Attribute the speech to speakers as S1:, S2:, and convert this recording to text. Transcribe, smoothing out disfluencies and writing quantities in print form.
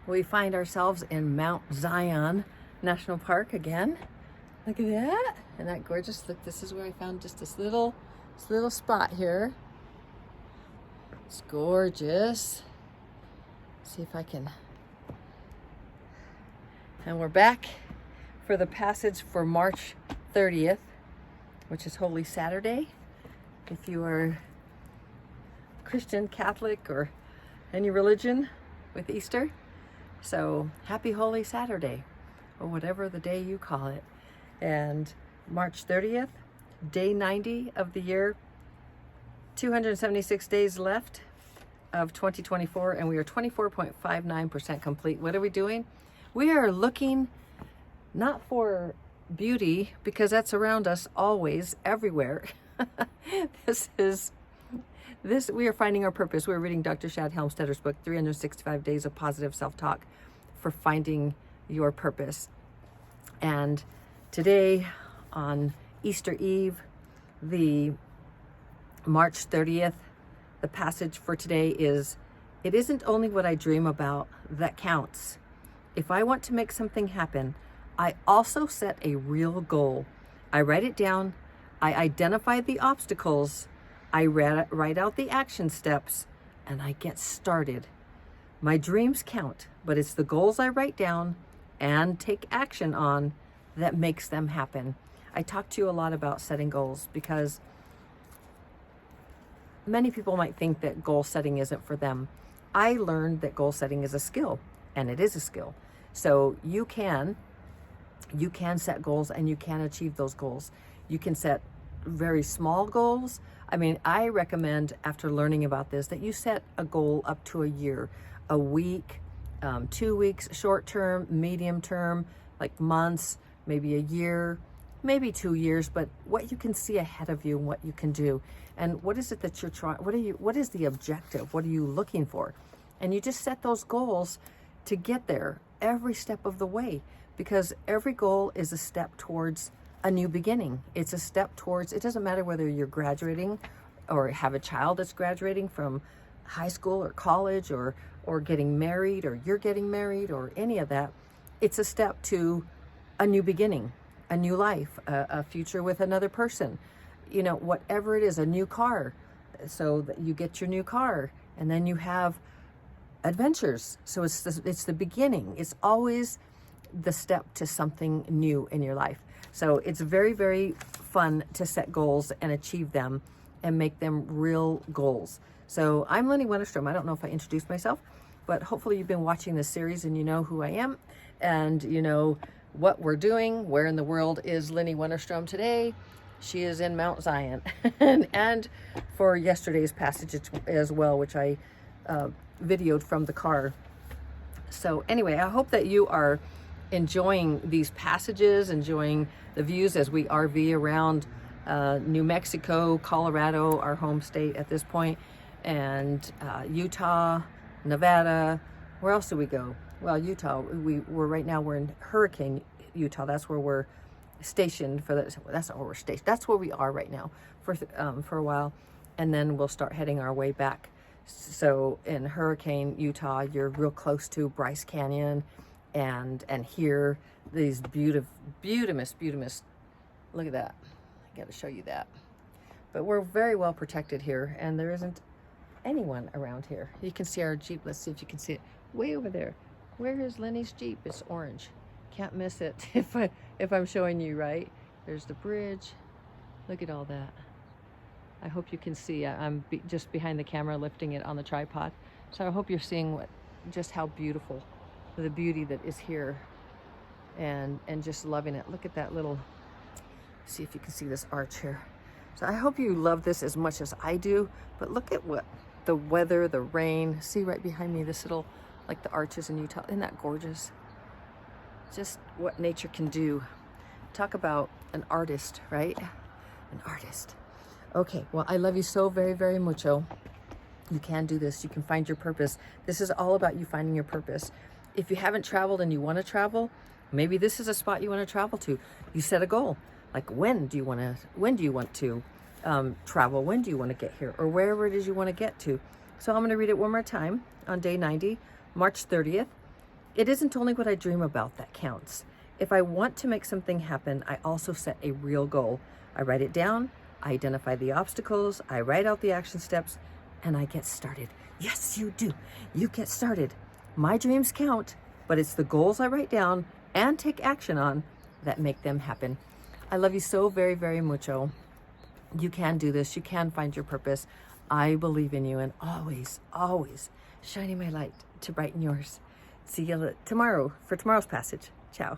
S1: We find ourselves in Mount Zion National Park again. Look at that. Isn't that gorgeous? Look, this is where I found just this little spot here. It's gorgeous. See if I can. And we're back for the passage for March 30th, which is Holy Saturday. If you are Christian, Catholic, or any religion with Easter. So happy Holy Saturday, or whatever the day you call it. And March 30th, day 90 of the year, 276 days left of 2024, and we are 24.59% complete. What are we doing? We are looking not for beauty, because that's around us always, everywhere. We are finding our purpose. We're reading Dr. Shad Helmstetter's book, 365 Days of Positive Self-Talk for Finding Your Purpose. And today, on Easter Eve, the March 30th, the passage for today is, "It isn't only what I dream about that counts. If I want to make something happen, I also set a real goal. I write it down, I identify the obstacles, I write out the action steps, and I get started. My dreams count, but it's the goals I write down and take action on that makes them happen." I talk to you a lot about setting goals because many people might think that goal setting isn't for them. I learned that goal setting is a skill, and it is a skill. So you can set goals and you can achieve those goals. You can set very small goals. I mean, I recommend, after learning about this, that you set a goal up to a year, a week, 2 weeks, short term, medium term, like months, maybe a year, maybe 2 years, but what you can see ahead of you and what you can do. And what is it that you're trying, what is the objective? What are you looking for? And you just set those goals to get there every step of the way, because every goal is a step towards a new beginning. It's a step towards, it doesn't matter whether you're graduating or have a child that's graduating from high school or college, or getting married, or you're getting married, or any of that. It's a step to a new beginning, a new life, a future with another person, you know, whatever it is, a new car. So that you get your new car, and then you have adventures. So it's the beginning. It's always the step to something new in your life. So it's very, very fun to set goals and achieve them and make them real goals. So I'm Lenny Wennerstrom. I don't know if I introduced myself, but hopefully you've been watching this series and you know who I am and you know what we're doing. Where in the world is Lenny Wennerstrom today? She is in Mount Zion. and for yesterday's passage as well, which I videoed from the car. So anyway, I hope that you are enjoying these passages, enjoying the views as we RV around New Mexico, Colorado, our home state at this point, and Utah, Nevada. Where else do we go? Well, Utah. We're right now. We're in Hurricane, Utah. That's where we're stationed for that. That's where we're stationed. That's where we are right now for a while, and then we'll start heading our way back. So in Hurricane, Utah, you're real close to Bryce Canyon, and here these beautiful, look at that. I got to show you that. But we're very well protected here, and there isn't anyone around here. You can see our Jeep. Let's see if you can see it way over there. Where is Lenny's Jeep? It's orange. Can't miss it if I'm showing you right. There's the bridge. Look at all that. I hope you can see. I'm just behind the camera lifting it on the tripod. So I hope you're seeing just how beautiful, the beauty that is here, and just loving it. Look at that little, see if you can see this arch here. So I hope you love this as much as I do, but look at what the weather, the rain. See right behind me, this little, like the arches in Utah. Isn't that gorgeous? Just what nature can do. Talk about an artist, right? An artist. Okay, well, I love you so very, very mucho. You can do this. You can find your purpose. This is all about you finding your purpose. If you haven't traveled and you want to travel, maybe this is a spot you want to travel to. You set a goal. Like when do you want to travel? When do you want to get here? Or wherever it is you want to get to. So I'm going to read it one more time on day 90, March 30th. It isn't only what I dream about that counts. If I want to make something happen, I also set a real goal. I write it down, I identify the obstacles, I write out the action steps, and I get started. Yes, you do. You get started. My dreams count, but it's the goals I write down and take action on that make them happen. I love you so very, very mucho. You can do this. You can find your purpose. I believe in you, and always, always shining my light to brighten yours. See you tomorrow for tomorrow's passage. Ciao.